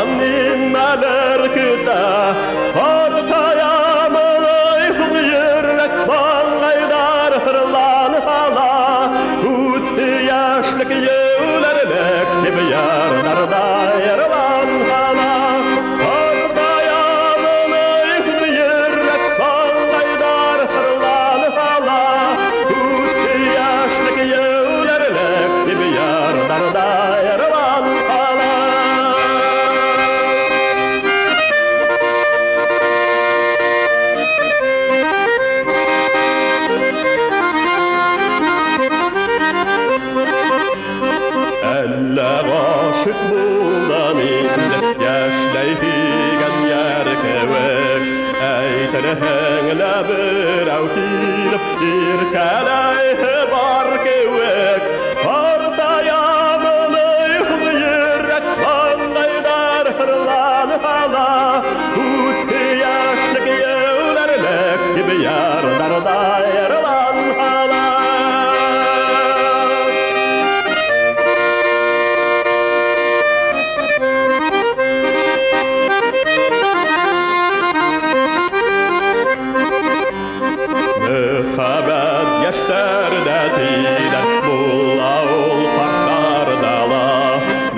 annin alerkıda Ortayamın yürek bağlaydar hırlan hala Utti yaşlık yevlerlek gibi yarlarda yarılan hala Ortayamın yürek bağlaydar hırlan hala Utti yaşlık yevlerlek gibi yarlarda yarılan hala Elle aşık bulaminde yaşlayhigen yerkevek Eytelehenle bir avtilip irkeleyhe bar kevek Ortayamını yürek bağlaydar hırlan hala Utti yaşlık yevlerlek gibi yarlarda yarılan hala Mühabet yaşlarda tiler Bulavul parlar dala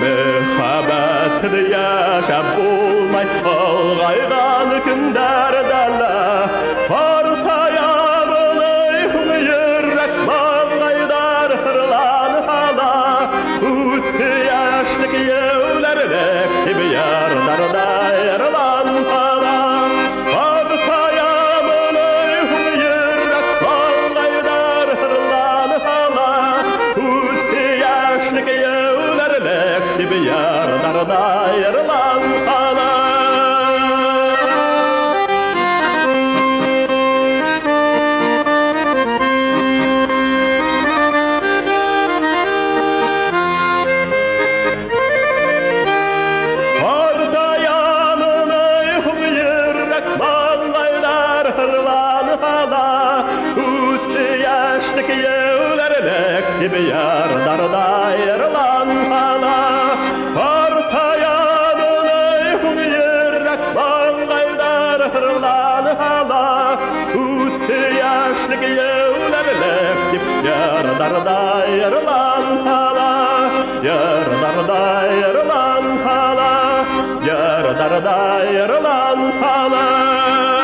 Mühabet yaşap bulmay Olgaygan künder dala Ortayamını yürek bağlaydar hırlan hala Utti yaşlık yevlerlek gibi yarlarda yarılan hala Ortayamını yürek bağlaydar hırlan hala Utti yaşlık yevlerlek gibi yarlarda yarılan hala Ortayamını yürek bağlaydar hırlan hala Utti yaşlık yevlerlek gibi yarlarda yarılan hala Ortayamını yürek bağlaydar hırlan hala Utti yaşlık yevlerlek gibi yarlarda yarılan hala Yarlarda yarılan hala Yarlarda yarılan hala